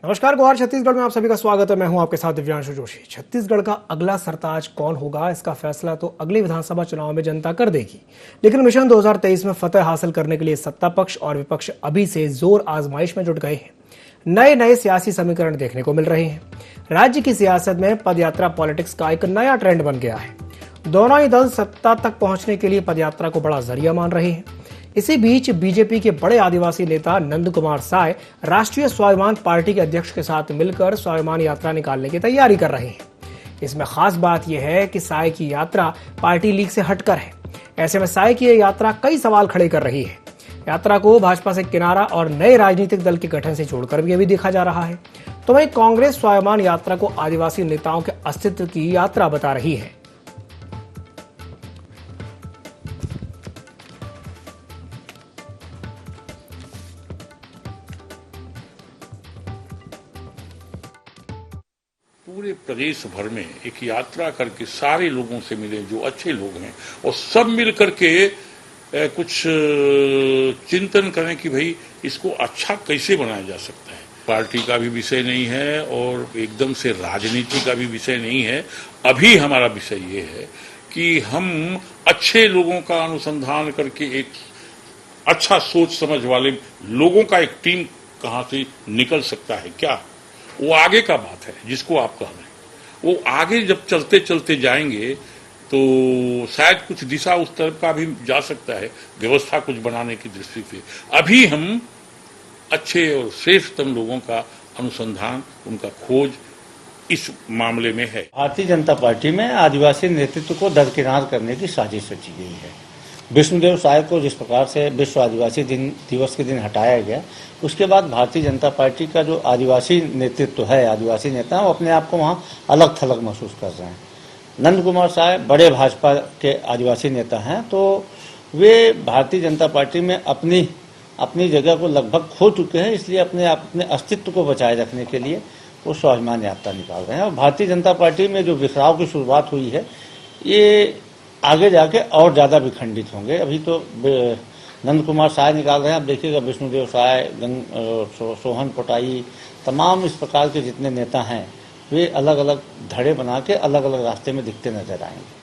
नमस्कार, गुहार छत्तीसगढ़ में आप सभी का स्वागत है। मैं हूं आपके साथ दिव्यांशु जोशी। छत्तीसगढ़ का अगला सरताज कौन होगा, इसका फैसला तो अगले विधानसभा चुनाव में जनता कर देगी। लेकिन मिशन 2023 में फतह हासिल करने के लिए सत्ता पक्ष और विपक्ष अभी से जोर आजमाइश में जुट गए हैं। नए नए सियासी समीकरण देखने को मिल रहे हैं। राज्य की सियासत में पदयात्रा पॉलिटिक्स का एक नया ट्रेंड बन गया है। दोनों ही दल सत्ता तक पहुंचने के लिए पदयात्रा को बड़ा जरिया मान रहे हैं। इसी बीच बीजेपी के बड़े आदिवासी नेता नंद कुमार साय राष्ट्रीय स्वाभिमान पार्टी के अध्यक्ष के साथ मिलकर स्वाभिमान यात्रा निकालने की तैयारी कर रहे हैं। इसमें खास बात यह है कि साय की यात्रा पार्टी लीग से हटकर है। ऐसे में साय की यह यात्रा कई सवाल खड़े कर रही है। यात्रा को भाजपा से किनारा और नए राजनीतिक दल के गठन से जोड़कर भी अभी देखा जा रहा है। तो वहीं कांग्रेस स्वाभिमान यात्रा को आदिवासी नेताओं के अस्तित्व की यात्रा बता रही है। पूरे प्रदेश भर में एक यात्रा करके सारे लोगों से मिले जो अच्छे लोग हैं और सब मिल करके कुछ चिंतन करें कि भाई इसको अच्छा कैसे बनाया जा सकता है। पार्टी का भी विषय नहीं है और एकदम से राजनीति का भी विषय नहीं है। अभी हमारा विषय ये है कि हम अच्छे लोगों का अनुसंधान करके एक अच्छा सोच समझ वाले लोगों का एक टीम कहां से निकल सकता है, क्या वो आगे का बात है जिसको आप कह रहे हैं। वो आगे जब चलते चलते जाएंगे तो शायद कुछ दिशा उस तरफ का भी जा सकता है, व्यवस्था कुछ बनाने की दृष्टि से। अभी हम अच्छे और श्रेष्ठतम लोगों का अनुसंधान, उनका खोज इस मामले में है। भारतीय जनता पार्टी में आदिवासी नेतृत्व को दरकिनार करने की साजिश रची गई है। विष्णुदेव साय को जिस प्रकार से विश्व आदिवासी दिवस के दिन हटाया गया, उसके बाद भारतीय जनता पार्टी का जो आदिवासी नेतृत्व है, आदिवासी नेता, वो अपने आप को वहाँ अलग थलग महसूस कर रहे हैं। नंद कुमार साय बड़े भाजपा के आदिवासी नेता हैं, तो वे भारतीय जनता पार्टी में अपनी जगह को लगभग खो चुके हैं। इसलिए अपने अस्तित्व को बचाए रखने के लिए वो स्वाभिमान यात्रा निकाल रहे हैं। और भारतीय जनता पार्टी में जो बिखराव की शुरुआत हुई है, ये आगे जाके और ज्यादा विखंडित होंगे। अभी तो नंद कुमार साय निकाल रहे हैं, अब देखिएगा विष्णुदेव साय, सोहन पोटाई, तमाम इस प्रकार के जितने नेता हैं, वे अलग अलग धड़े बना के अलग अलग रास्ते में दिखते नजर आएंगे।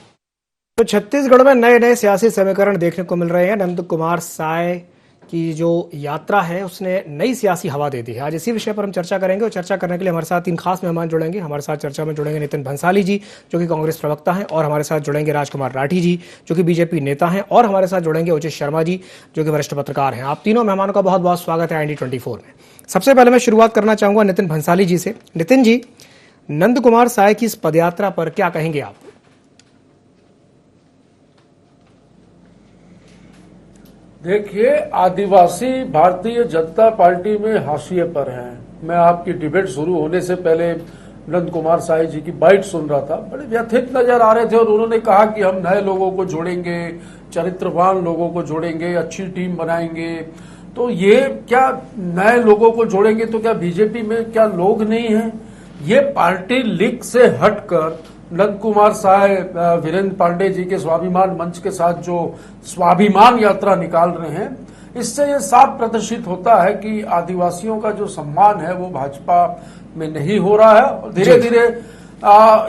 तो छत्तीसगढ़ में नए नए सियासी समीकरण देखने को मिल रहे हैं। नंद कुमार साय की जो यात्रा है उसने नई सियासी हवा दे दी है। आज इसी विषय पर हम चर्चा करेंगे और चर्चा करने के लिए हमारे साथ 3 खास मेहमान जुड़ेंगे। हमारे साथ चर्चा में जुड़ेंगे नितिन भंसाली जी, जो कि कांग्रेस प्रवक्ता हैं, और हमारे साथ जुड़ेंगे राजकुमार राठी जी, जो कि बीजेपी नेता हैं, और हमारे साथ जुड़ेंगे उचित शर्मा जी, जो कि वरिष्ठ पत्रकार हैं। आप तीनों मेहमानों का बहुत बहुत स्वागत है IND24 में। सबसे पहले मैं शुरुआत करना चाहूंगा नितिन भंसाली जी से। नितिन जी, नंद कुमार साय की इस पदयात्रा पर क्या कहेंगे आप? देखिए, आदिवासी भारतीय जनता पार्टी में हाशिए पर हैं। मैं आपकी डिबेट शुरू होने से पहले नंद कुमार साय जी की बाइट सुन रहा था, बड़े व्यथित नजर आ रहे थे और उन्होंने कहा कि हम नए लोगों को जोड़ेंगे, चरित्रवान लोगों को जोड़ेंगे, अच्छी टीम बनाएंगे। तो ये क्या नए लोगों को जोड़ेंगे तो क्या बीजेपी में क्या लोग नहीं हैं? ये पार्टी लीग से हटकर नंद कुमार साय वीरेंद्र पांडे जी के स्वाभिमान मंच के साथ जो स्वाभिमान यात्रा निकाल रहे हैं, इससे ये साफ प्रदर्शित होता है कि आदिवासियों का जो सम्मान है वो भाजपा में नहीं हो रहा है। और धीरे धीरे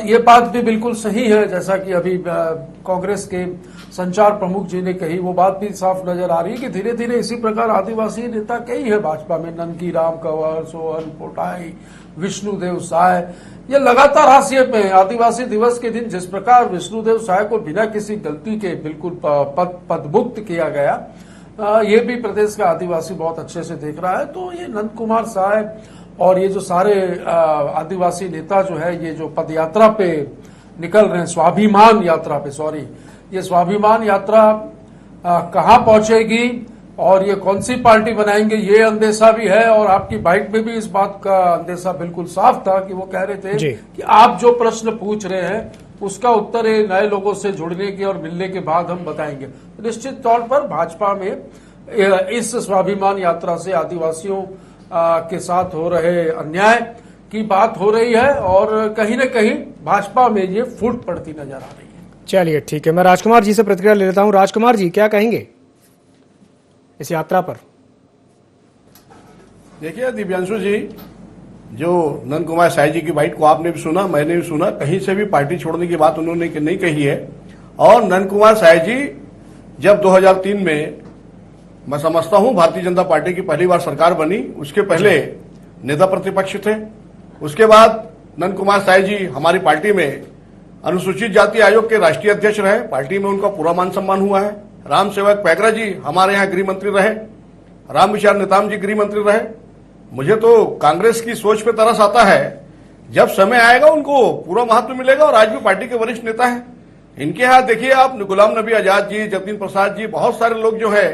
ये बात भी बिल्कुल सही है, जैसा कि अभी कांग्रेस के संचार प्रमुख जी ने कही, वो बात भी साफ नजर आ रही है कि धीरे धीरे इसी प्रकार आदिवासी नेता कई है भाजपा में। ननकी राम कंवर, सोहन पोटाई, विष्णुदेव साय, ये लगातार हाशिए पे है। आदिवासी दिवस के दिन जिस प्रकार विष्णुदेव साय को बिना किसी गलती के बिल्कुल पदमुक्त किया गया, ये भी प्रदेश का आदिवासी बहुत अच्छे से देख रहा है। तो ये नंद कुमार साय और ये जो सारे आदिवासी नेता जो है, ये जो पदयात्रा पे निकल रहे हैं, स्वाभिमान यात्रा पे, सॉरी, ये स्वाभिमान यात्रा कहाँ पहुंचेगी और ये कौन सी पार्टी बनाएंगे, ये अंदेशा भी है। और आपकी बाइट में भी इस बात का अंदेशा बिल्कुल साफ था कि वो कह रहे थे कि आप जो प्रश्न पूछ रहे हैं उसका उत्तर नए लोगों से जुड़ने के और मिलने के बाद हम बताएंगे। तो निश्चित तौर पर भाजपा में इस स्वाभिमान यात्रा से आदिवासियों के साथ हो रहे अन्याय की बात हो रही है और कहीं न कहीं भाजपा में ये फूट पड़ती नजर आ रही है। चलिए ठीक है, मैं राजकुमार जी से प्रतिक्रिया ले लेता हूं। राजकुमार जी, क्या कहेंगे इस यात्रा पर? देखिए दिव्यांशु जी, जो नंद कुमार साय जी की बाइट को आपने भी सुना, मैंने भी सुना, कहीं से भी पार्टी छोड़ने की बात उन्होंने नहीं कही है। और नंद कुमार साय जी जब 2003 में, मैं समझता हूं भारतीय जनता पार्टी की पहली बार सरकार बनी, उसके पहले नेता प्रतिपक्ष थे। उसके बाद नंद कुमार साय जी हमारी पार्टी में अनुसूचित जाति आयोग के राष्ट्रीय अध्यक्ष रहे, पार्टी में उनका पूरा मान सम्मान हुआ है। राम सेवक पैगरा जी हमारे यहाँ गृह मंत्री रहे, राम विचार नेताम जी गृह मंत्री रहे। मुझे तो कांग्रेस की सोच पे तरस आता है, जब समय आएगा उनको पूरा महत्व मिलेगा, और आज भी पार्टी के वरिष्ठ नेता हैं। इनके यहाँ देखिए आप, गुलाम नबी आजाद जी, जतिन प्रसाद जी, बहुत सारे लोग जो है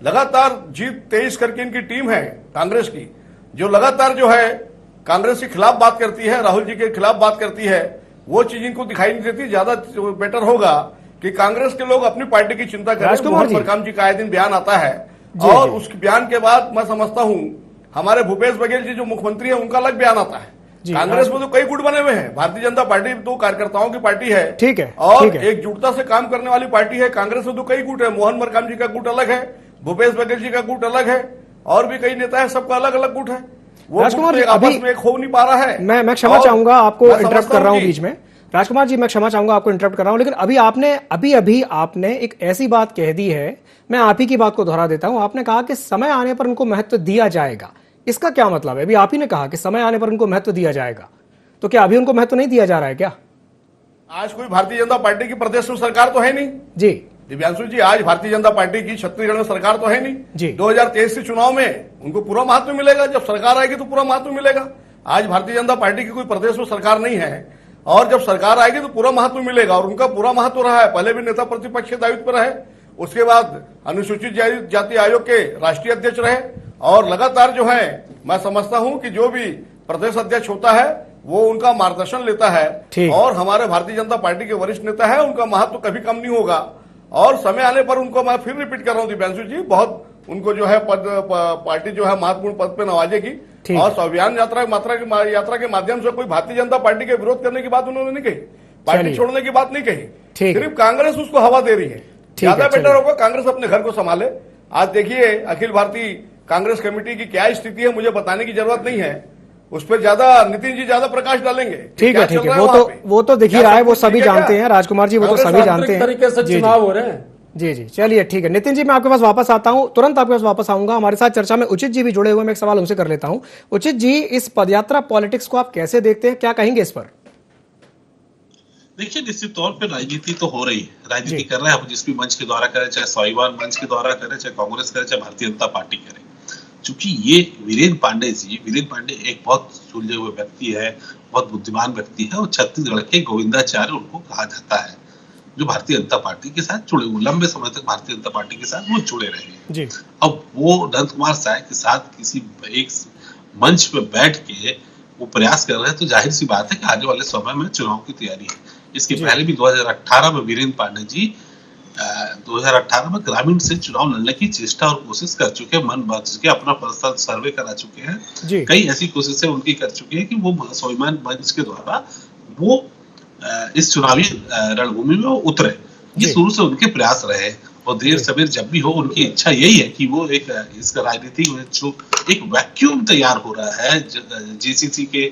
लगातार जीत 23 करके इनकी टीम है कांग्रेस की, जो लगातार जो है कांग्रेस के खिलाफ बात करती है, राहुल जी के खिलाफ बात करती है। वो चीज इनको दिखाई नहीं देती। ज्यादा बेटर होगा कि कांग्रेस के लोग अपनी पार्टी की चिंता करें। मोहन मरकाम जी का आए दिन बयान आता है, और उस बयान के बाद मैं समझता हूं हमारे भूपेश बघेल जी जो मुख्यमंत्री है उनका अलग बयान आता है। कांग्रेस में तो कई गुट बने हुए हैं, भारतीय जनता पार्टी तो कार्यकर्ताओं की पार्टी है, ठीक है, और एकजुटता से काम करने वाली पार्टी है। कांग्रेस में तो कई गुट है, मोहन मरकाम जी का गुट अलग है, भूपेश बघेल जी का गुट अलग है, और भी कई नेता है, सबका अलग अलग गुट है। वो राजकुमार जी आपस में एक हो नहीं पा रहा है। मैं क्षमा चाहूंगा, आपको इंटरप्ट कर रहा हूं बीच में। राजकुमार जी, मैं क्षमा चाहूंगा, आपको इंटरप्ट कर रहा हूं, लेकिन अभी आपने एक ऐसी बात कह दी है, मैं आप ही की बात को दोहरा देता हूं। आपने कहा कि समय आने पर उनको महत्व दिया जाएगा। इसका क्या मतलब है? अभी आप ही ने कहा कि समय आने पर उनको महत्व दिया जाएगा, तो क्या अभी उनको महत्व नहीं दिया जा रहा है क्या? आज कोई भारतीय जनता पार्टी की प्रदेश में सरकार तो है नहीं जी दिव्यांशु जी, आज भारतीय जनता पार्टी की छत्तीसगढ़ में सरकार तो है नहीं जी। 2023 के चुनाव में उनको पूरा महत्व मिलेगा, जब सरकार आएगी तो पूरा महत्व मिलेगा। आज भारतीय जनता पार्टी की कोई प्रदेश में सरकार नहीं है, और जब सरकार आएगी तो पूरा महत्व मिलेगा, और उनका पूरा महत्व रहा है। पहले भी नेता प्रतिपक्ष के दायित्व पर रहे, उसके बाद अनुसूचित जाति आयोग के राष्ट्रीय अध्यक्ष रहे, और लगातार जो है मैं समझता हूं कि जो भी प्रदेश अध्यक्ष होता है वो उनका मार्गदर्शन लेता है, और हमारे भारतीय जनता पार्टी के वरिष्ठ नेता है, उनका महत्व कभी कम नहीं होगा। और समय आने पर उनको, मैं फिर रिपीट कर रहा हूं दिव्यांशु जी, बहुत उनको जो है पार्टी जो है महत्वपूर्ण पद पे नवाजेगी। और अभियान यात्रा के माध्यम से कोई भारतीय जनता पार्टी के विरोध करने की बात उन्होंने नहीं कही, पार्टी छोड़ने की बात नहीं कही, सिर्फ कांग्रेस उसको हवा दे रही है। ज्यादा बेटर होगा कांग्रेस अपने घर को संभाले। आज देखिए अखिल भारतीय कांग्रेस कमेटी की क्या स्थिति है, मुझे बताने की जरूरत नहीं है, उस पर ज्यादा नितिन जी ज्यादा प्रकाश डालेंगे। ठीक है, वो तो दिख ही रहा है, वो सभी जानते हैं। राजकुमार जी, वो तो सभी जानते हैं, तरीके से चुनाव हो रहे हैं। जी जी, चलिए ठीक है। नितिन जी, मैं आपके पास वापस आता हूं, तुरंत आपके पास वापस आऊंगा। हमारे साथ चर्चा में उचित जी भी जुड़े हुए, मैं एक सवाल उनसे कर लेता हूं। उचित जी, इस पदयात्रा पॉलिटिक्स को आप कैसे देखते हैं, क्या कहेंगे इस पर? देखिए, निश्चित तौर पर राजनीति तो हो रही है, राजनीति कर रहे हैं हम, जिस भी मंच के द्वारा करें, चाहे स्वाभिमान मंच के द्वारा करें, चाहे कांग्रेस करे, चाहे भारतीय जनता पार्टी करे। चूंकि ये वीरेंद्र पांडे एक बहुत सुलझे हुए व्यक्ति है, बहुत बुद्धिमान व्यक्ति है, और छत्तीसगढ़ के गोविंदाचार्य उनको कहा जाता है, जो भारतीय जनता पार्टी के साथ जुड़े हुए, लंबे समय तक भारतीय जनता पार्टी के साथ वो जुड़े रहे हैं। अब वो नंद कुमार साय के साथ किसी एक मंच पे बैठ के वो प्रयास कर रहे हैं, तो जाहिर सी बात है कि आने वाले समय में चुनाव की तैयारी है। इसके पहले भी 2018 में वीरेंद्र पांडे जी 2018 में ग्रामीण से चुनाव लड़ने की चेष्टा और कोशिश कर चुके हैं, मन बदल चुके, अपना पर्सनल सर्वे करा चुके हैं, कई ऐसी कोशिशें उनकी कर चुके हैं कि वो स्वाभिमान मंच के द्वारा वो इस चुनावी रणभूमि में उतरे। ये शुरू से उनके प्रयास रहे, और देर सवेर जब भी हो उनकी इच्छा यही है कि वो एक इसका राजनीतिक में जो एक वैक्यूम तैयार हो रहा है जेसीसी के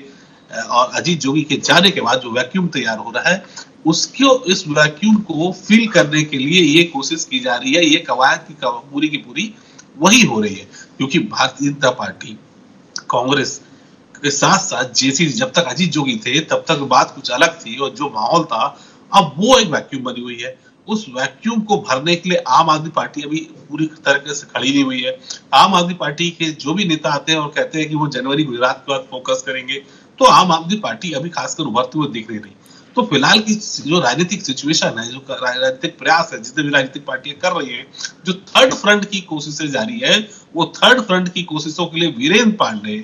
और अजीत जोगी के जाने के बाद, जो वैक्यूम तैयार हो रहा है, उसको, इस वैक्यूम को फिल करने के लिए ये कोशिश की जा रही है। ये कवायद की पूरी वही हो रही है, क्योंकि भारतीय जनता पार्टी कांग्रेस के साथ साथ जेसी, जब तक अजीत जोगी थे तब तक बात कुछ अलग थी, और जो माहौल था, अब वो एक वैक्यूम बनी हुई है। उस वैक्यूम को भरने के लिए आम आदमी पार्टी अभी पूरी तरीके से खड़ी नहीं हुई है। आम आदमी पार्टी के जो भी नेता आते हैं और कहते हैं कि वो जनवरी गुजरात के बाद फोकस करेंगे, तो आम आदमी पार्टी अभी खासकर उभरते हुए दिख नहीं रही। तो फिलहाल की जो राजनीतिक सिचुएशन है, जो राजनीतिक प्रयास है, जितने भी राजनीतिक पार्टियां कर रही है, जो थर्ड फ्रंट की कोशिशें जारी है, वो थर्ड फ्रंट की कोशिशों के लिए वीरेंद्र पांडे,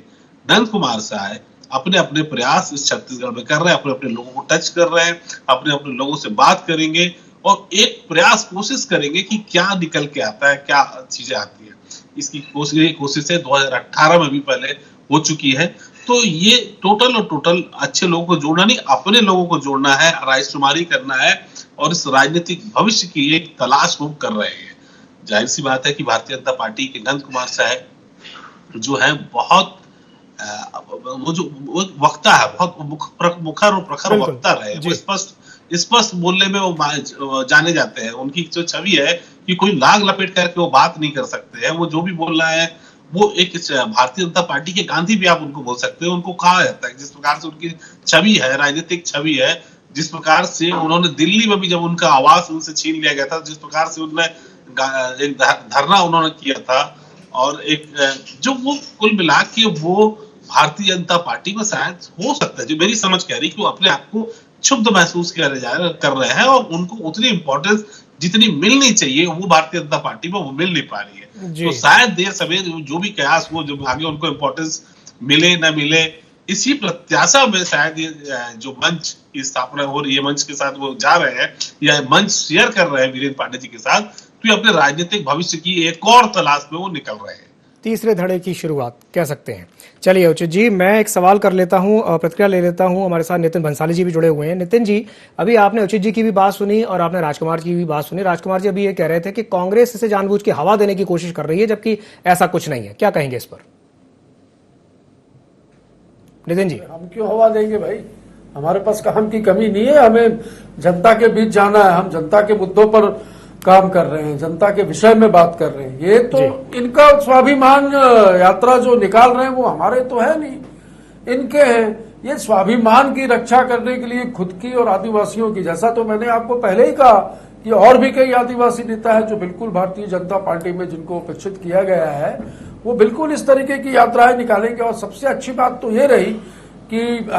नंद कुमार साय अपने अपने प्रयास इस छत्तीसगढ़ में कर रहे हैं, अपने अपने लोगों को टच कर रहे हैं, अपने अपने लोगों से बात करेंगे, और एक प्रयास कोशिश करेंगे कि क्या निकल के आता है, क्या चीजें आती है। इसकी कोशिशें 2018 में भी पहले हो चुकी है। तो ये टोटल अच्छे लोगों को जोड़ना नहीं, अपने लोगों को जोड़ना है, रायशुमारी करना है, और इस राजनीतिक भविष्य की एक तलाश वो कर रहे हैं। जाहिर सी बात है कि भारतीय जनता पार्टी के नंद कुमार साय जो है बहुत वो वक्ता है, बहुत मुखर और प्रखर बिल्कुल। वक्ता रहे, जी। वो स्पष्ट बोलने में वो जाने जाते हैं। उनकी जो छवि है कि कोई लाग लपेट करके वो बात नहीं कर सकते हैं, वो जो भी बोल रहा है वो एक भारतीय जनता पार्टी के गांधी भी आप उनको बोल सकते हैं। उनको कहा जाता है जिस प्रकार से उनकी छवि है, राजनीतिक छवि है, जिस प्रकार से उन्होंने दिल्ली में भी जब उनका आवास उनसे छीन लिया गया था, जिस प्रकार से उन्होंने एक धरना उन्होंने किया था, और एक जो वो कुल मिला के वो भारतीय जनता पार्टी में शायद हो सकता है, जो मेरी समझ कह रही कि वो अपने आप को क्षुब्ध महसूस कर रहे हैं, और उनको उतनी इंपॉर्टेंस जितनी मिलनी चाहिए वो भारतीय जनता पार्टी में वो मिल नहीं पा रही है। जी। तो शायद देर सवेर जो भी कयास हो, जो आगे उनको इंपॉर्टेंस मिले न मिले, इसी प्रत्याशा में शायद ये जो मंच की स्थापना हो रही है, मंच के साथ वो जा रहे हैं या मंच शेयर कर रहे हैं वीरेंद्र पांडे जी के साथ, तो ये अपने राजनीतिक भविष्य की एक और तलाश में वो निकल रहे हैं। तीसरे धड़े की शुरुआत कह सकते हैं। चलिए उचित जी, मैं एक सवाल कर लेता हूं, प्रतिक्रिया ले लेता हूं। हमारे साथ नितिन भंसाली जी भी जुड़े हुए हैं। नितिन जी, अभी आपने उचित जी की भी बात सुनी और आपने राजकुमार जी की भी बात सुनी। राजकुमार जी अभी ये कह रहे थे कि कांग्रेस इसे जानबूझ के हवा देने की कोशिश कर रही है, जबकि ऐसा कुछ नहीं है। क्या कहेंगे इस पर नितिन जी? हम क्यों हवा देंगे भाई? हमारे पास काम की कमी नहीं है, हमें जनता के बीच जाना है, हम जनता के मुद्दों पर काम कर रहे हैं, जनता के विषय में बात कर रहे हैं। ये तो इनका स्वाभिमान यात्रा जो निकाल रहे हैं वो हमारे तो है नहीं, इनके हैं। ये स्वाभिमान की रक्षा करने के लिए खुद की और आदिवासियों की, जैसा तो मैंने आपको पहले ही कहा कि और भी कई आदिवासी नेता है जो बिल्कुल भारतीय जनता पार्टी में जिनको उपेक्षित किया गया है, वो बिल्कुल इस तरीके की यात्राएं निकालेंगे। और सबसे अच्छी बात तो ये रही कि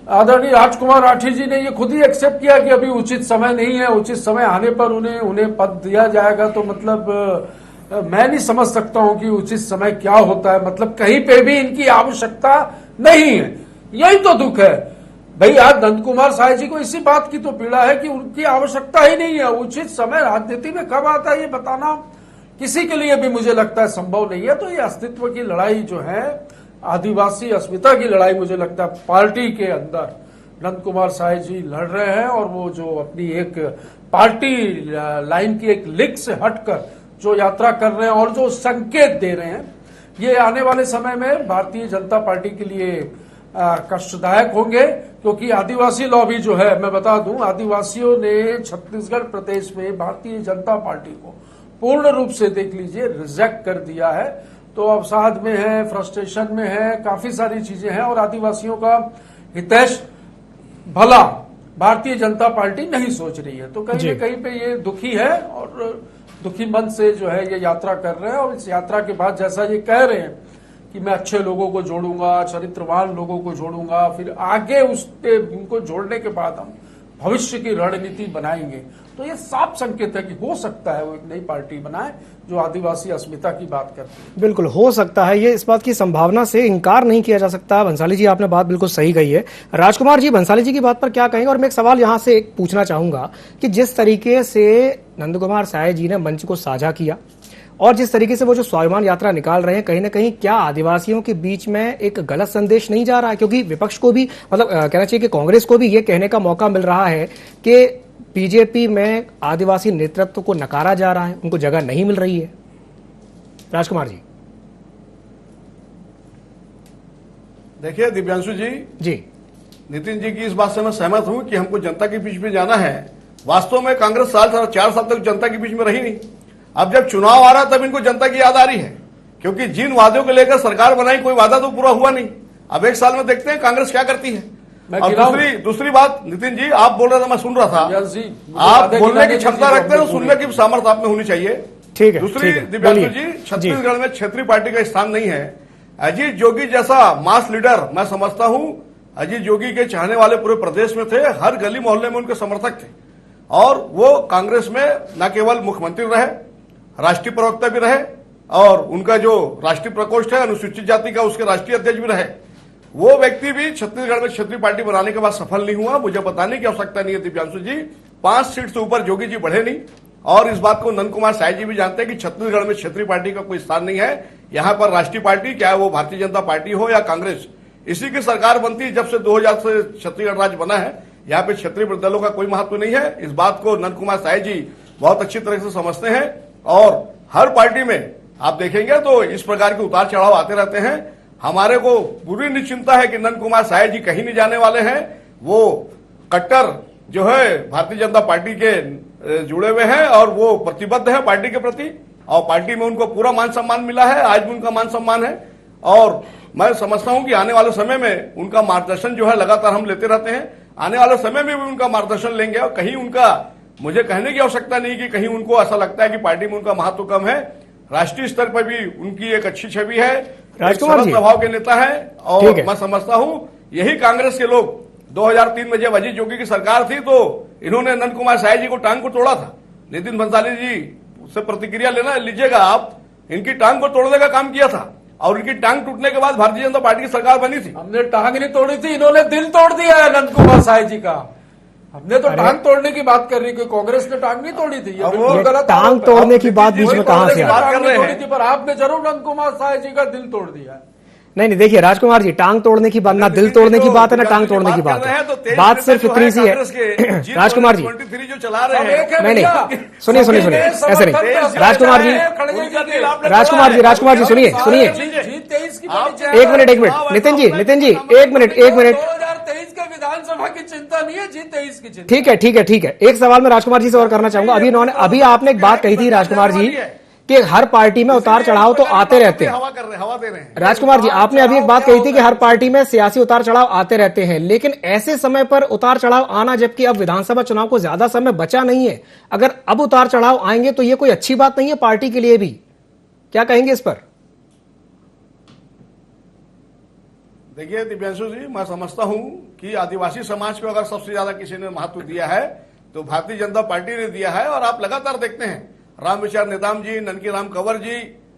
आदरणीय राजकुमार राठी जी ने ये खुद ही एक्सेप्ट किया कि अभी उचित समय नहीं है, उचित समय आने पर उन्हें पद दिया जाएगा। तो मतलब मैं नहीं समझ सकता हूं कि उचित समय क्या होता है। मतलब कहीं पे भी इनकी आवश्यकता नहीं है, यही तो दुख है भाई। आज नंद कुमार साय जी को इसी बात की तो पीड़ा है कि उनकी आवश्यकता ही नहीं है। उचित समय राजनीति में कब आता है ये बताना किसी के लिए भी मुझे लगता है संभव नहीं है। तो ये अस्तित्व की लड़ाई जो है, आदिवासी अस्मिता की लड़ाई, मुझे लगता है पार्टी के अंदर नंद कुमार साय जी लड़ रहे हैं। और वो जो अपनी एक पार्टी लाइन की एक लिंक से हटकर जो यात्रा कर रहे हैं और जो संकेत दे रहे हैं, ये आने वाले समय में भारतीय जनता पार्टी के लिए कष्टदायक होंगे। क्योंकि आदिवासी लॉबी जो है, मैं बता दूं, आदिवासियों ने छत्तीसगढ़ प्रदेश में भारतीय जनता पार्टी को पूर्ण रूप से, देख लीजिए, रिजेक्ट कर दिया है। तो अवसाद में है, फ्रस्ट्रेशन में है, काफी सारी चीजें हैं। और आदिवासियों का हितैष भला भारतीय जनता पार्टी नहीं सोच रही है। तो कहीं न कहीं पे ये दुखी है और दुखी मन से जो है ये यात्रा कर रहे हैं। और इस यात्रा के बाद जैसा ये कह रहे हैं कि मैं अच्छे लोगों को जोड़ूंगा, चरित्रवान लोगों को जोड़ूंगा, फिर आगे उनको जोड़ने के बाद हम भविष्य की रणनीति बनाएंगे, तो ये साफ संकेत है कि हो सकता है वो एक नई पार्टी बनाए जो आदिवासी अस्मिता की बात करती है। बिल्कुल हो सकता है, ये इस बात की संभावना से इनकार नहीं किया जा सकता। भंसाली जी, आपने बात बिल्कुल सही कही है। राजकुमार जी, भंसाली जी की बात पर क्या कहेंगे? और मैं एक सवाल यहां से एक पूछना चाहूंगा कि जिस तरीके से नंद कुमार साय जी ने मंच को साझा किया और जिस तरीके से वो जो स्वाभिमान यात्रा निकाल रहे हैं, कहीं ना कहीं क्या आदिवासियों के बीच में एक गलत संदेश नहीं जा रहा है? क्योंकि विपक्ष को भी, मतलब कहना चाहिए कि कांग्रेस को भी ये कहने का मौका मिल रहा है कि बीजेपी में आदिवासी नेतृत्व को नकारा जा रहा है, उनको जगह नहीं मिल रही है। राजकुमार जी। देखिए दिव्यांशु जी, नितिन जी की इस बात से मैं सहमत हूं कि हमको जनता के बीच में जाना है। वास्तव में कांग्रेस 4 साल तक जनता के बीच में रही नहीं। अब जब चुनाव आ रहा तब इनको जनता की याद आ रही है, क्योंकि जिन वादों को लेकर सरकार बनाई कोई वादा तो पूरा हुआ नहीं। अब एक साल में देखते हैं कांग्रेस क्या करती है। और दूसरी बात, नितिन जी आप बोल रहे थे, मैं सुन रहा था, आप बोलने की क्षमता रखते हैं, सुनने की सामर्थ्य आप में होनी चाहिए। ठीक है। दूसरी, दिव्यांशु जी, छत्तीसगढ़ में क्षेत्रीय पार्टी का स्थान नहीं है। अजीत जोगी जैसा मास लीडर, मैं समझता हूं अजीत जोगी के चाहने वाले पूरे प्रदेश में थे, हर गली मोहल्ले में उनके समर्थक थे। और वो कांग्रेस में न केवल मुख्यमंत्री रहे, राष्ट्रीय प्रवक्ता भी रहे, और उनका जो राष्ट्रीय प्रकोष्ठ है अनुसूचित जाति का, उसके राष्ट्रीय अध्यक्ष भी रहे। वो व्यक्ति भी छत्तीसगढ़ में क्षेत्रीय पार्टी बनाने के बाद सफल नहीं हुआ। मुझे बताने की आवश्यकता नहीं है दिव्यांशु जी, 5 सीट से ऊपर जोगी जी बढ़े नहीं। और इस बात को नंद कुमार साय जी भी जानते हैं कि छत्तीसगढ़ में क्षेत्रीय पार्टी का कोई स्थान नहीं है। यहां पर राष्ट्रीय पार्टी, चाहे वो भारतीय जनता पार्टी हो या कांग्रेस, इसी की सरकार बनती है। जब से 2000 से छत्तीसगढ़ राज्य बना है, यहाँ पे क्षेत्रीय दलों का कोई महत्व नहीं है। इस बात को नंद कुमार साय जी बहुत अच्छी तरह से समझते हैं। और हर पार्टी में आप देखेंगे तो इस प्रकार के उतार चढ़ाव आते रहते हैं। हमारे को पूरी निश्चिंता है कि नंद कुमार साय जी कहीं नहीं जाने वाले हैं। वो कट्टर जो है भारतीय जनता पार्टी के जुड़े हुए हैं और वो प्रतिबद्ध है पार्टी के प्रति, और पार्टी में उनको पूरा मान सम्मान मिला है, आज भी उनका मान सम्मान है। और मैं समझता हूं कि आने वाले समय में उनका मार्गदर्शन जो है लगातार हम लेते रहते हैं, आने वाले समय में भी उनका मार्गदर्शन लेंगे। और कहीं उनका मुझे कहने की आवश्यकता नहीं कि कहीं उनको ऐसा लगता है कि पार्टी में उनका महत्व कम है। राष्ट्रीय स्तर पर भी उनकी एक अच्छी छवि है, राजकुमार जी स्वभाव के नेता है। और मैं समझता हूं यही कांग्रेस के लोग 2003 में जब अजीत जोगी की सरकार थी तो इन्होंने नंद कुमार साय जी को टांग को तोड़ा था। नितिन भंसाली जी से प्रतिक्रिया लेना लीजिएगा आप, इनकी टांग को तोड़ने का काम किया था और इनकी टांग टूटने के बाद भारतीय जनता पार्टी की सरकार बनी थी। हमने टांग नहीं तोड़ी थी, इन्होंने दिल तोड़ दिया है नंद कुमार साय जी का। हमने तो टांग तोड़ने की बात कर रही है, कांग्रेस ने टांग नहीं तोड़ी थी। ये बिल्कुल गलत टांग तोड़ने की बात बीच में कहां से बात कर रहे तोड़ी हैं। थी, पर आपने जरूर नंद कुमार साय जी का दिल तोड़ दिया है। नहीं, देखिए राजकुमार जी, टांग तोड़ने की बात ना दिल तोड़ने की बात है ना टांग तोड़ने की बात है। बात सिर्फ इतनी सी है राजकुमार जी। जो चला रहे हैं, नहीं, सुनिए ऐसे नहीं राजकुमार जी, सुनिए एक मिनट नितिन जी, एक मिनट 2023 के विधानसभा की चिंता नहीं है, G23 की चिंता। ठीक है। एक सवाल मैं राजकुमार जी से और करना चाहूंगा। अभी आपने एक बात कही थी राजकुमार जी कि हर पार्टी में उतार चढ़ाव तो आते रहते हैं। हवा दे रहे हैं राजकुमार जी, आपने अभी एक बात कही थी कि हर पार्टी में सियासी उतार चढ़ाव आते रहते हैं, लेकिन ऐसे समय पर उतार चढ़ाव आना, जबकि अब विधानसभा चुनाव को ज्यादा समय बचा नहीं है, अगर अब उतार चढ़ाव आएंगे तो ये कोई अच्छी बात नहीं है पार्टी के लिए भी। क्या कहेंगे इस पर? देखिए दिव्यांशु जी, मैं समझता हूं कि आदिवासी समाज को अगर सबसे ज्यादा किसी ने महत्व दिया है तो भारतीय जनता पार्टी ने दिया है। और आप लगातार देखते हैं राम विचार नेताम जी, ननकी राम कंवर जी,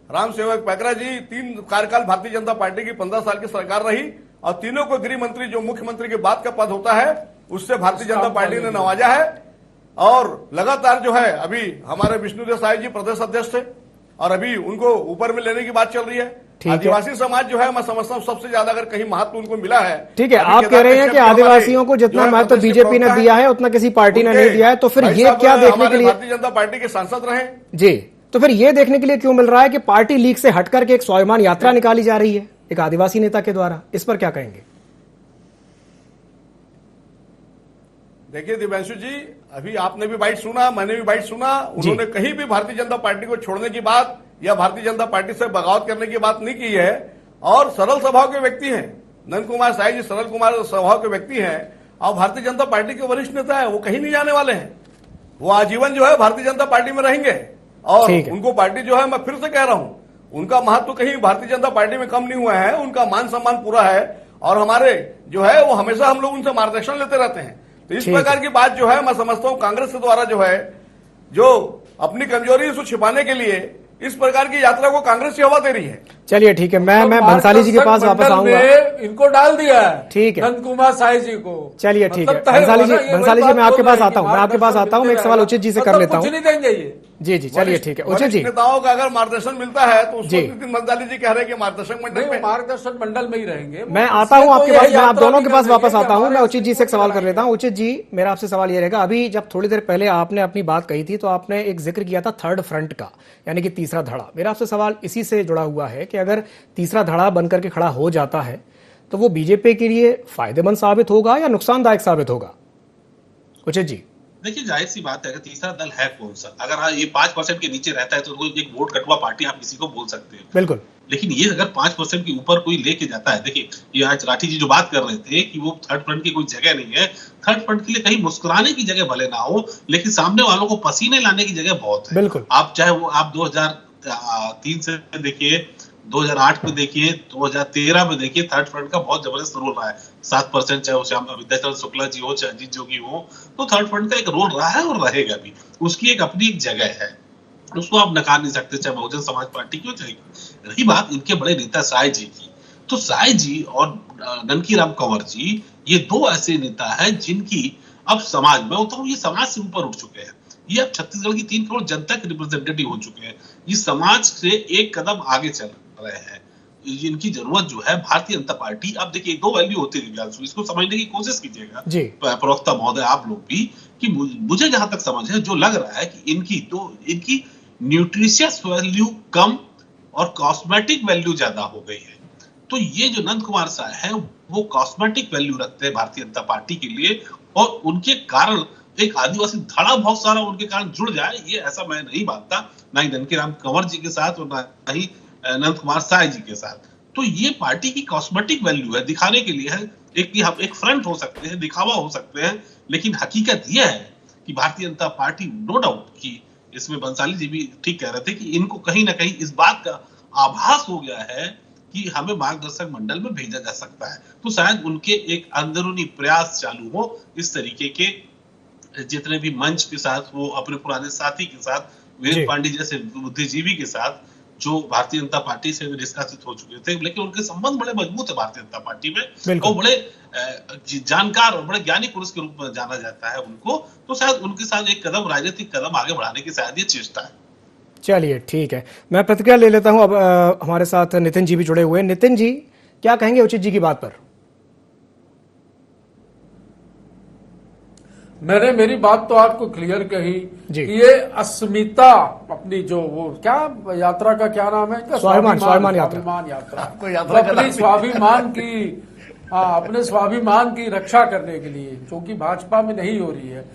राम सेवक पैकरा जी, 3 कार्यकाल भारतीय जनता पार्टी की 15 साल की सरकार रही और तीनों को गृह मंत्री जो मुख्यमंत्री के बाद का पद होता है उससे भारतीय जनता पार्टी ने नवाजा है। और लगातार जो है अभी हमारे विष्णुदेव साय जी प्रदेश अध्यक्ष थे और अभी उनको ऊपर में लेने की बात चल रही है। आदिवासी समाज जो है मैं समझता हूँ सबसे ज्यादा अगर कहीं महत्व उनको मिला है। ठीक है, आप कह रहे हैं कि आदिवासियों को जितना महत्व बीजेपी ने दिया है उतना किसी पार्टी ने नहीं दिया है, तो फिर ये क्या देखने के लिए भारतीय जनता पार्टी के सांसद रहे जी, तो फिर ये देखने के लिए क्यों मिल रहा है कि पार्टी लीग से हटकर के एक स्वाभिमान यात्रा निकाली जा रही है एक आदिवासी नेता के द्वारा? इस पर क्या कहेंगे? देखिए दिव्यांशु जी, अभी आपने भी बाइट सुना, मैंने भी बाइट सुना, उन्होंने कहीं भी भारतीय जनता पार्टी को छोड़ने की बात या भारतीय जनता पार्टी से बगावत करने की बात नहीं की है। और सरल स्वभाव के व्यक्ति हैं नंद कुमार साय जी, सरल कुमार स्वभाव के व्यक्ति हैं और भारतीय जनता पार्टी के वरिष्ठ नेता है। वो कहीं नहीं जाने वाले हैं, वो आजीवन जो है भारतीय जनता पार्टी में रहेंगे। और उनको पार्टी जो है, मैं फिर से कह रहा हूं, उनका महत्व कहीं भारतीय जनता पार्टी में कम नहीं हुआ है, उनका मान सम्मान पूरा है। और हमारे जो है वो हमेशा हम लोग उनसे मार्गदर्शन लेते रहते हैं। तो इस प्रकार की बात जो है मैं समझता हूं कांग्रेस के द्वारा जो है, जो अपनी कमजोरी उसको छिपाने के लिए इस प्रकार की यात्रा को कांग्रेस की हवा दे रही है। चलिए ठीक है, मैं भंसाली जी के पास वापस आऊंगा। इनको डाल दिया है, ठीक है, नंद कुमार साय जी को। चलिए ठीक है, भंसाली जी मैं आपके पास आता हूं, मैं एक सवाल उचित जी से कर लेता हूं। नहीं देंगे ये जी, चलिए ठीक है, उचित जी। नेताओं का अगर मार्गदर्शन मिलता है तो उसको नितिन भंसाली जी कह रहे हैं कि मार्गदर्शन मंडल में ही रहेंगे। मैं आता हूं आपके पास, मैं आप दोनों के पास वापस आता हूं। मैं उचित जी से एक सवाल कर लेता हूं। उचित जी, मेरा आपसे सवाल ये रहेगा, अभी जब थोड़ी देर पहले आपने अपनी बात कही थी तो आपने एक जिक्र किया था थर्ड फ्रंट का, यानी कि तीसरा धड़ा। मेरा आपसे सवाल इसी से जुड़ा हुआ है कि अगर तीसरा धड़ा बनकर के खड़ा हो जाता है तो वो बीजेपी के लिए फायदेमंद साबित होगा या नुकसानदायक साबित होगा? उचित जी। देखिए जाहिर सी बात है कि तीसरा दल है कौन सा। अगर ये 5% के नीचे रहता है तो एक वोट कटवा पार्टी आप किसी को बोल सकते हैं, बिल्कुल। लेकिन ये अगर 5% के ऊपर कोई लेके जाता है, देखिए ये आज राठी जी जो बात कर रहे थे कि वो थर्ड फ्रंट की कोई जगह नहीं है, थर्ड फ्रंट के लिए कहीं मुस्कुराने की जगह भले ना हो, लेकिन सामने वालों को पसीने लाने की जगह बहुत है। बिल्कुल। आप चाहे वो आप 2003 से देखिए, 2008 में देखिए, 2013 में देखिए, थर्ड फ्रंट का बहुत जबरदस्त रोल रहा है। 7%, चाहे वो विद्याचरण शुक्ला जी हो चाहे अजीत जोगी हो, तो थर्ड फ्रंट का एक रोल रहा है और रहेगा भी। उसकी एक अपनी एक जगह है, उसको आप नकार नहीं सकते, चाहे बहुजन समाज पार्टी की हो चाहे। रही बात इनके बड़े नेता साय जी की, तो साय जी और ननकी राम कंवर जी ये दो ऐसे नेता हैं जिनकी अब समाज में होता हूँ, ये समाज से ऊपर उठ चुके हैं। ये अब छत्तीसगढ़ की 3 करोड़ जनता के रिप्रेजेंटेटिव हो चुके हैं। ये समाज से एक कदम आगे चल रहे हैं। इनकी जरूरत जो है भारतीय जनता पार्टी, अब देखिए 2 वैल्यू होती है, इसको समझने की कोशिश कीजिएगा प्रवक्ता महोदय, आप लोग भी, कि मुझे जहां तक समझ है, जो लग रहा है कि इनकी न्यूट्रिशियस वैल्यू कम और कॉस्मेटिक वैल्यू ज्यादा हो गई है। तो ये जो नंद कुमार साय है वो कॉस्मेटिक वैल्यू रखते हैं भारतीय जनता पार्टी के लिए, और उनके कारण एक आदिवासी धड़ा बहुत सारा उनके कारण जुड़ जाए, ये ऐसा मैं नहीं मानता, ना ही ननकीराम कंवर जी के साथ और ना ही नंद कुमार साय जी के साथ। तो ये पार्टी की कॉस्मेटिक वैल्यू है, दिखाने के लिए है, एक फ्रंट हो सकते हैं, दिखावा हो सकते हैं, लेकिन हकीकत यह है कि Bharatiya Janata party no doubt कि इसमें बंसाली जी भी ठीक कह रहे थे कि इनको कहीं ना कहीं इस बात का आभास हो गया है कि हमें मार्गदर्शक मंडल में भेजा जा सकता है, तो शायद उनके एक अंदरूनी प्रयास चालू हो इस तरीके के, जितने भी मंच के साथ वो अपने पुराने साथी के साथ, वीरेंद्र पांडे जैसे बुद्धिजीवी के साथ जो भारतीय जनता पार्टी से निष्कासित हो चुके थे, लेकिन उनके संबंध बड़े मजबूत है भारतीय जनता पार्टी में, और बड़े जानकार और बड़े ज्ञानी पुरुष के रूप में जाना जाता है उनको, तो शायद उनके साथ एक कदम राजनीतिक कदम आगे बढ़ाने की शायद ये चेष्टा है। चलिए ठीक है, मैं प्रतिक्रिया ले लेता हूं। अब हमारे साथ नितिन जी भी जुड़े हुए हैं। नितिन जी, क्या कहेंगे उचित जी की बात पर? मैंने मेरी बात तो आपको क्लियर कही कि ये अस्मिता अपनी जो वो क्या यात्रा का क्या नाम है, स्वाभिमान यात्रा अपनी स्वाभिमान की अपने स्वाभिमान की रक्षा करने के लिए, जो कि भाजपा में नहीं हो रही है।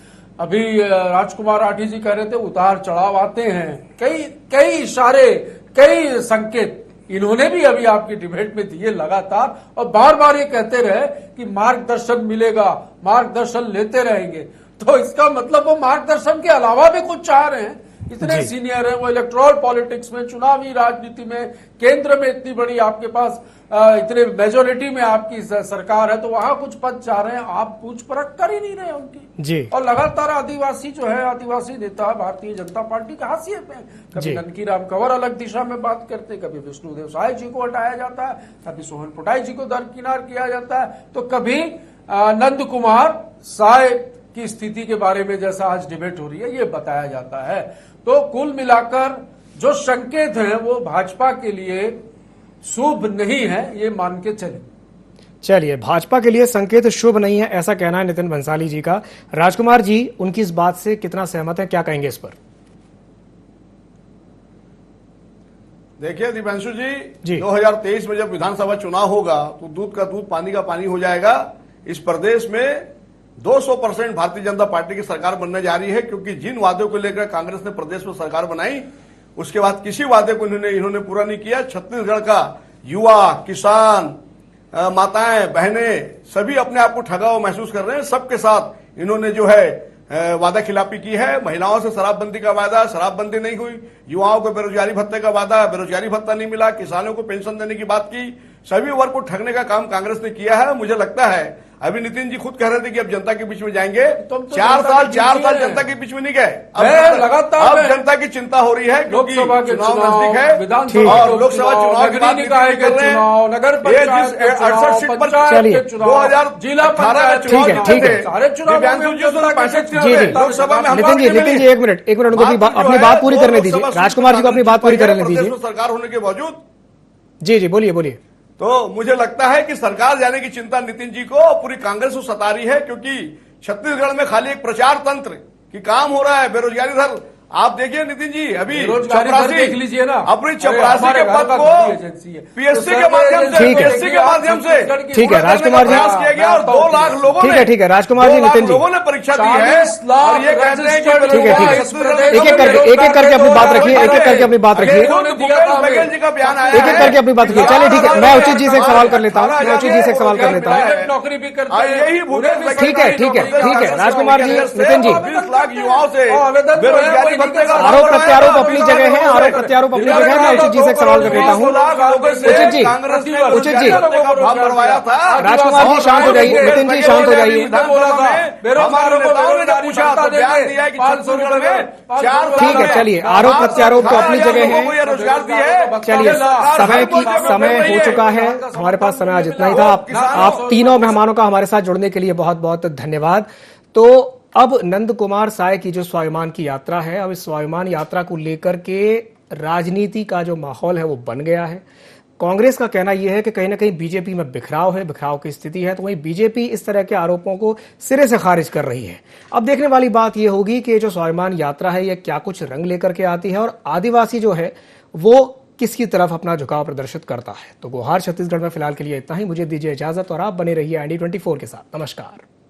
अभी राजकुमार राठी जी कह रहे थे उतार चढ़ाव आते हैं, कई इशारे, कई संकेत इन्होंने भी अभी आपकी डिबेट में दिए लगातार, और बार बार ये कहते रहे कि मार्गदर्शन मिलेगा, मार्गदर्शन लेते रहेंगे। तो इसका मतलब वो मार्गदर्शन के अलावा भी कुछ चाह रहे हैं। इतने सीनियर हैं वो, इलेक्टोरल पॉलिटिक्स में, चुनावी राजनीति में, केंद्र में इतनी बड़ी आपके पास इतने मेजोरिटी में आपकी सरकार है, तो वहां कुछ पद चाह रहे हैं, आप पूछ परख कर ही नहीं रहे उनकी जी। और लगातार आदिवासी जो है, आदिवासी नेता भारतीय जनता पार्टी का हाशिए पे, कभी ननकीराम कंवर अलग दिशा में बात करते, कभी विष्णुदेव साय जी को हटाया जाता है, कभी सोहन पुटाई जी को दरकिनार किया जाता है, तो कभी नंद कुमार साय की स्थिति के बारे में जैसा आज डिबेट हो रही है ये बताया जाता है। तो कुल मिलाकर जो संकेत हैं वो भाजपा के लिए शुभ नहीं है, ये मान के चलिए, भाजपा के लिए संकेत शुभ नहीं है, ऐसा कहना है नितिन भंसाली जी का। राजकुमार जी उनकी इस बात से कितना सहमत है, क्या कहेंगे इस पर? देखिए दिव्यांशु जी, 2023 में जब विधानसभा चुनाव होगा तो दूध का दूध पानी का पानी हो जाएगा। इस प्रदेश में 200% भारतीय जनता पार्टी की सरकार बनने जा रही है, क्योंकि जिन वादों को लेकर कांग्रेस ने प्रदेश में सरकार बनाई उसके बाद किसी वादे को इन्होंने पूरा नहीं किया। छत्तीसगढ़ का युवा, किसान, माताएं, बहनें सभी अपने आप को ठगा हुआ महसूस कर रहे हैं। सबके साथ इन्होंने जो है वादा खिलाफी की है। महिलाओं से शराबबंदी का वादा, शराबबंदी नहीं हुई। युवाओं को बेरोजगारी भत्ते का वादा, बेरोजगारी भत्ता नहीं मिला। किसानों को पेंशन देने की बात की। सभी वर्ग को ठगने का काम कांग्रेस ने किया है। मुझे लगता है अभी नितिन जी खुद कह रहे थे कि अब जनता के बीच में जाएंगे। तो 4 साल जनता के बीच में नहीं गए, अब जनता की चिंता हो रही है, क्योंकि चुनाव नजदीक है और लोकसभा चुनाव की बात कर रहे हैं, नगर पंचायत 68 सीट पर 2018 में चुनाव ठीक है, लोकसभा में। नितिन जी एक मिनट उनको अपनी बात पूरी करने दीजिए। राजकुमार जी को अपनी बात पूरी करने दीजिए। सरकार होने के बावजूद जी बोलिए। तो मुझे लगता है कि सरकार जाने की चिंता नितिन जी को पूरी कांग्रेस को सता रही है, क्योंकि छत्तीसगढ़ में खाली एक प्रचार तंत्र की काम हो रहा है। बेरोजगारी दर आप देखिए नितिन जी, अभी चपरासी देख लीजिए ना, अपनी चपरासी के पद को पीएससी के माध्यम से ठीक है राजकुमार जी किया गया और 2 लाख लोगों ने, ठीक है राजकुमार जी, नितिन जी लोगों ने परीक्षा दी है और ये कहते हैं कि ठीक है, एक एक करके अपनी बात रखिए, एक एक करके अपनी बात रखिए, बघेल जी का बयान आया, एक एक करके अपनी बात रखिए। चलिए ठीक है, मैं उचित जी से एक सवाल कर लेता हूँ, नौकरी भी करते हैं, यही ठीक है राजकुमार जी, नितिन जी 20 लाख युवाओं से बेरोजगारी आरोप प्रत्यारोप अपनी जगह है, आरोप प्रत्यारोप अपनी जगह है। मैं उचित जी से एक सवाल कर लेता हूँ। उचित जी राजकुमार जी शांत हो जाइए, नितिन जी शांत हो जाइए। ठीक है, चलिए आरोप प्रत्यारोप तो अपनी जगह है। चलिए समय हो चुका है, हमारे पास समय आज इतना ही था। आप तीनों मेहमानों का हमारे साथ जुड़ने के लिए बहुत बहुत धन्यवाद। तो अब नंद कुमार साय की जो स्वाभिमान की यात्रा है, अब इस स्वाभिमान यात्रा को लेकर के राजनीति का जो माहौल है वो बन गया है। कांग्रेस का कहना यह है कि कहीं ना कहीं बीजेपी में बिखराव की स्थिति है, तो वहीं बीजेपी इस तरह के आरोपों को सिरे से खारिज कर रही है। अब देखने वाली बात यह होगी कि जो स्वाभिमान यात्रा है यह क्या कुछ रंग लेकर के आती है और आदिवासी जो है वो किसकी तरफ अपना झुकाव प्रदर्शित करता है। तो गुहार छत्तीसगढ़ में फिलहाल के लिए इतना ही। मुझे दीजिए इजाजत और आप बने रहिए IND24 के साथ। नमस्कार।